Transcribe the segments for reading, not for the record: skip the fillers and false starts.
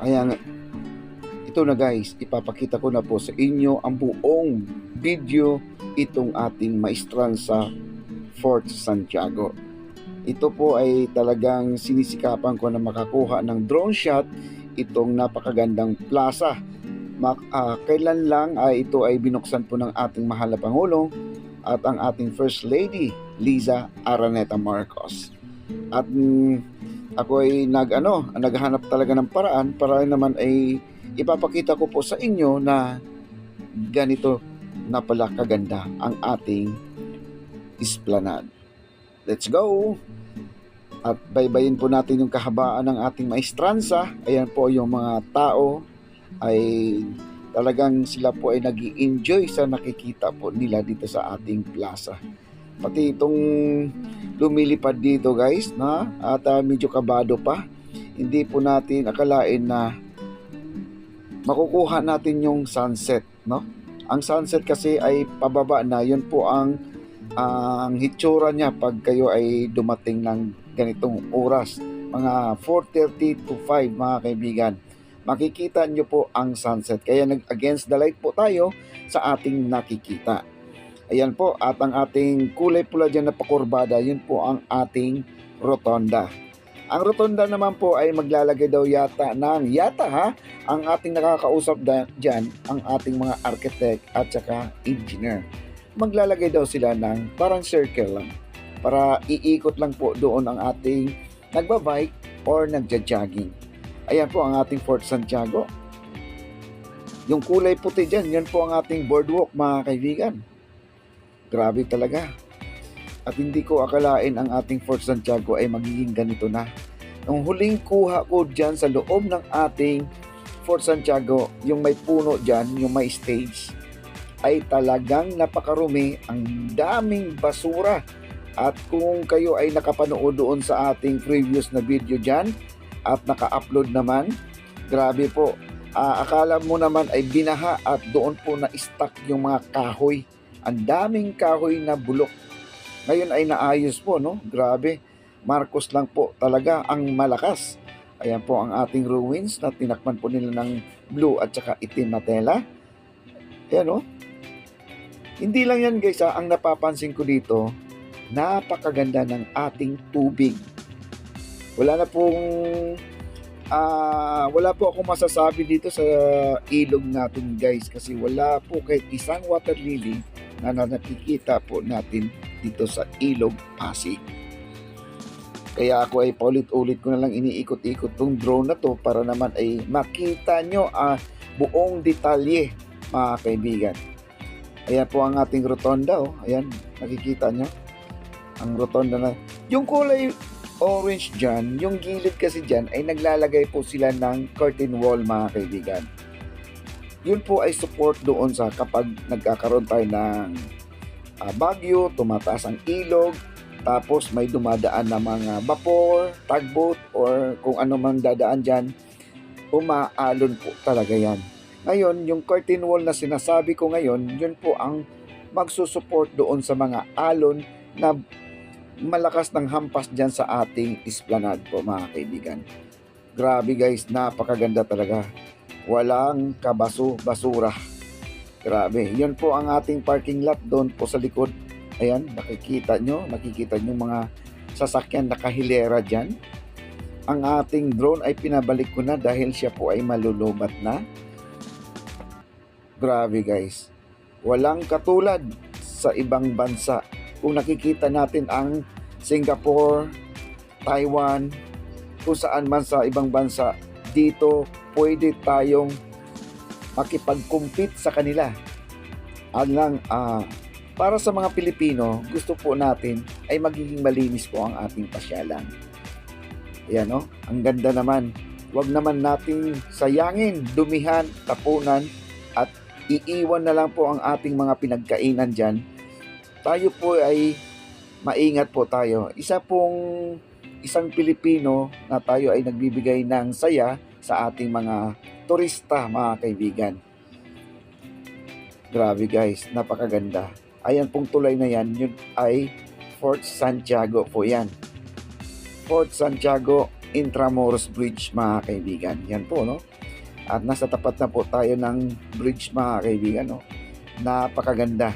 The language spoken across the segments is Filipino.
Kaya nga, ito na guys, ipapakita ko na po sa inyo ang buong video itong ating maestranza Fort Santiago. Ito po ay talagang sinisikapan ko na makakuha ng drone shot itong napakagandang plaza. Kailan lang ito ay binuksan po ng ating mahal na Pangulong at ang ating First Lady Liza Araneta Marcos. At ako ay naghanap talaga ng paraan para naman ay ipapakita ko po sa inyo na ganito na pala kaganda ang ating esplanade. Let's go! At baybayin po natin yung kahabaan ng ating maestranza. Ayan po yung mga tao ay talagang sila po ay nag-i-enjoy sa nakikita po nila dito sa ating plaza. Pati itong lumilipad dito guys, at medyo kabado pa. Hindi po natin akalain na makukuha natin yung sunset, no? Ang sunset kasi ay pababa na. Yun po ang hitsura niya pag kayo ay dumating ng ganitong oras, mga 4:30 to 5 mga kaibigan. Makikita nyo po ang sunset. Kaya nag-against the light po tayo sa ating nakikita. Ayan po, at ang ating kulay pula dyan na pakurbada, yun po ang ating rotonda. Ang rotonda naman po ay maglalagay daw yata ang ating nakakausap dyan, ang ating mga architect at saka engineer. Maglalagay daw sila ng parang circle lang para iikot lang po doon ang ating nagbabike or nagja-jogging. Ayan po ang ating Fort Santiago. Yung kulay puti dyan, yan po ang ating boardwalk mga kaibigan. Grabe talaga. At hindi ko akalain ang ating Fort Santiago ay magiging ganito na. Nung huling kuha ko dyan sa loob ng ating Fort Santiago, yung may puno dyan, yung may stage, ay talagang napakarumi, ang daming basura. At kung kayo ay nakapanood doon sa ating previous na video dyan at naka-upload naman, grabe po. Akala mo naman ay binaha at doon po na-stuck yung mga kahoy. Ang daming kahoy na bulok. Ngayon ay naayos po, no? Grabe. Marcos lang po talaga ang malakas. Ayan po ang ating ruins na tinakpan po nila ng blue at saka itim na tela. Ayan, no? Hindi lang yan guys, ang napapansin ko dito, napakaganda ng ating tubig. Wala po akong masasabi dito sa ilog natin guys, kasi wala po kahit isang water lily na nakikita po natin dito sa ilog Pasig. Kaya ako ay paulit-ulit ko na lang iniikot-ikot tong drone na to para naman ay makita nyo buong detalye mga kaibigan. Ayan po ang ating rotonda, ayan, nakikita nyo ang rotonda na yung kulay orange dyan, yung gilid kasi dyan ay naglalagay po sila ng curtain wall mga kaibigan. Yun po ay support doon sa kapag nagkakaroon tayo ng bagyo, tumataas ang ilog, tapos may dumadaan na mga vapor, tugboat, or kung ano mang dadaan dyan, umaalon po talaga yan. Ngayon, yung curtain wall na sinasabi ko ngayon, yun po ang magsusupport doon sa mga alon na malakas ng hampas dyan sa ating esplanade po mga kaibigan. Grabe guys, napakaganda talaga. Walang basura. Grabe. Yun po ang ating parking lot doon po sa likod. Ayan, nakikita nyo mga sasakyan nakahilera dyan. Ang ating drone ay pinabalik ko na dahil siya po ay malulubat na. Grabe guys. Walang katulad sa ibang bansa. Kung nakikita natin ang Singapore, Taiwan, kung saan man sa ibang bansa, dito pwede tayong makipag-compete sa kanila. Para sa mga Pilipino, gusto po natin ay magiging malinis po ang ating pasyalan. Ayan, no? Ang ganda naman. Huwag naman nating sayangin, dumihan, tapunan, at iiwan na lang po ang ating mga pinagkainan dyan. Tayo po ay maingat po tayo. Isang Pilipino na tayo ay nagbibigay ng saya sa ating mga turista, mga kaibigan. Grabe guys, napakaganda. Ayan pong tulay na yan, yun ay Fort Santiago po yan. Fort Santiago Intramuros Bridge mga kaibigan. Yan po, no? At nasa tapat na po tayo ng bridge mga kaibigan. No? Napakaganda.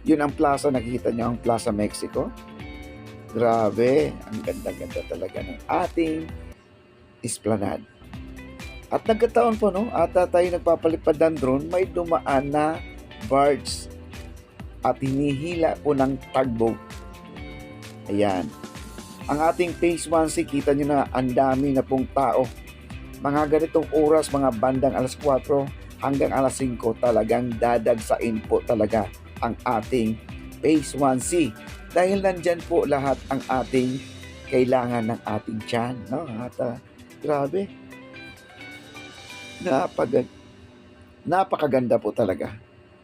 Yun ang plaza, nakikita nyo ang Plaza Mexico. Grabe, ang ganda-ganda talaga ng ating esplanade. At nagkataon po, no? At tayo nagpapalipad ng drone, may dumaan na barge at hinihila po ng tugboat. Ayan. Ang ating Phase 1C, kita nyo na ang dami na pong tao. Mga ganitong oras, mga bandang alas 4 hanggang alas 5, talagang dadagsain po talaga ang ating Phase 1C. Dahil nandyan po lahat ang ating kailangan ng ating tiyan. No? At grabe. Napakaganda po talaga.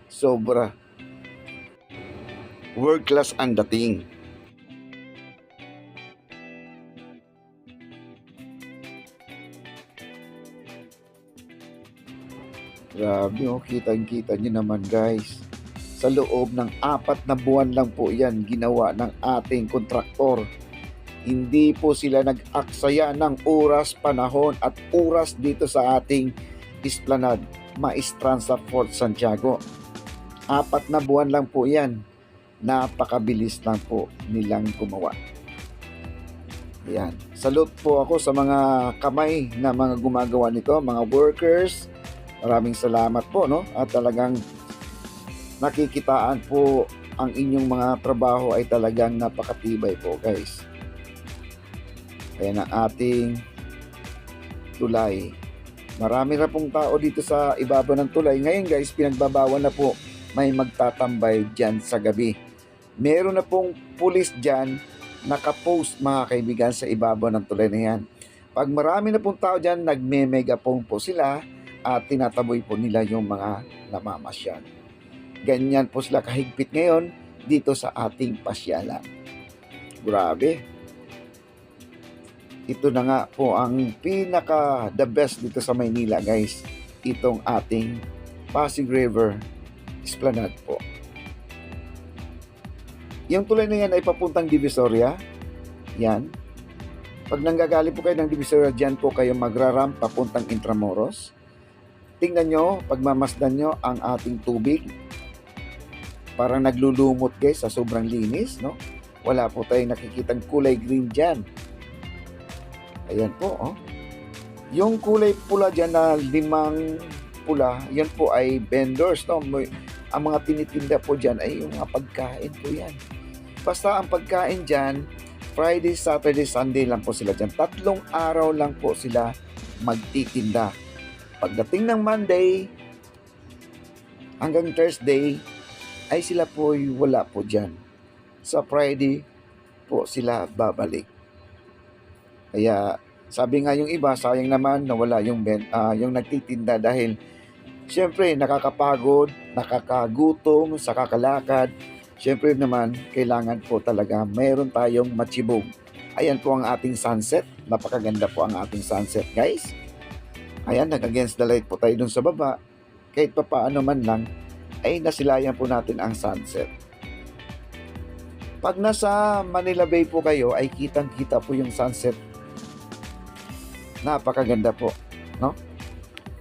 Sobra. World class ang dating. Grabe, oh, kitang-kita nyo naman guys. Sa loob ng 4 na buwan lang po yan ginawa ng ating kontraktor. Hindi po sila nag-aksaya ng oras, panahon at oras dito sa ating esplanade, Maestranza Fort Santiago. 4 na buwan lang po yan. Napakabilis lang po nilang gumawa. Ayan. Salute po ako sa mga kamay na mga gumagawa nito, mga workers. Maraming salamat po, no? At talagang nakikitaan po ang inyong mga trabaho ay talagang napakatibay po, guys. Ayan ang ating tulay. Marami na pong tao dito sa ibaba ng tulay. Ngayon, guys, pinagbabawal na po may magtatambay dyan sa gabi. Meron na pong pulis dyan nakapost, mga kaibigan, sa ibaba ng tulay na yan. Pag marami na pong tao dyan, nagme-megaphone po sila at tinataboy po nila yung mga namamasyal. Ganyan po sila kahigpit ngayon dito sa ating pasyalan. Grabe. Ito na nga po ang pinaka the best dito sa Maynila, guys. Itong ating Pasig River Esplanade po. Yung tulay na yan ay papuntang Divisoria. Yan. Pag nanggagaling po kayo ng Divisoria, dyan po kayo magraramp papuntang Intramuros. Tingnan nyo, pagmamasdan nyo ang ating tubig. Parang naglulumot, guys, sa sobrang linis, no? Wala po tayong nakikitang kulay green dyan. Ayan po, oh. Yung kulay pula dyan na 5 pula, yan po ay vendors, no? Ang mga tinitinda po dyan ay yung mga pagkain po yan. Basta ang pagkain dyan, Friday, Saturday, Sunday lang po sila dyan. 3 araw lang po sila magtitinda. Pagdating ng Monday hanggang Thursday ay sila po wala po dyan. Sa Friday po sila babalik. Kaya sabi nga yung iba, sayang naman nawala yung nagtitinda dahil siyempre nakakapagod, nakakagutom, sa kakalakad. Siyempre naman kailangan po talaga mayroon tayong matsibog. Ayan po ang ating sunset. Napakaganda po ang ating sunset, guys. Ayan, nag-against the light po tayo dun sa baba. Kahit pa paano man lang, ay nasilayan po natin ang sunset. Pag nasa Manila Bay po kayo, ay kitang-kita po yung sunset. Napakaganda po, no?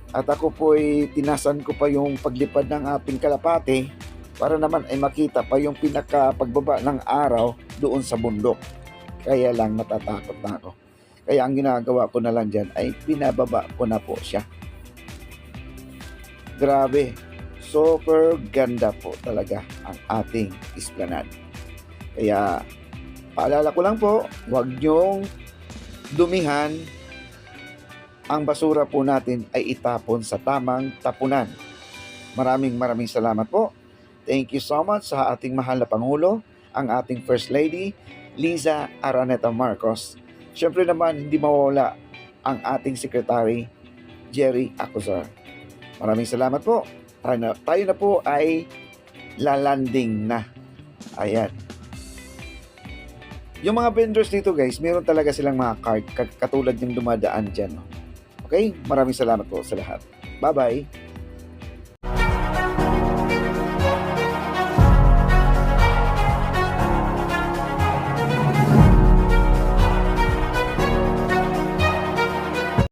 At ako po ay tinasan ko pa yung paglipad ng ating kalapate para naman ay makita pa yung pagbaba ng araw doon sa bundok. Kaya lang natatakot na ako. Kaya ang ginagawa ko na lang dyan ay pinababa ko na po siya. Grabe. Super ganda po talaga ang ating esplanade. Kaya paalala ko lang po, huwag nyong dumihan. Ang basura po natin ay itapon sa tamang tapunan. Maraming salamat po. Thank you so much sa ating mahal na Pangulo, ang ating First Lady, Liza Araneta Marcos. Siyempre naman, hindi mawawala ang ating Secretary, Jerry Acuzar. Maraming salamat po. Tayo na po ay lalanding na. Ayan. Yung mga vendors dito, guys, meron talaga silang mga card katulad yung dumadaan dyan. Okay? Maraming salamat po sa lahat. Bye-bye.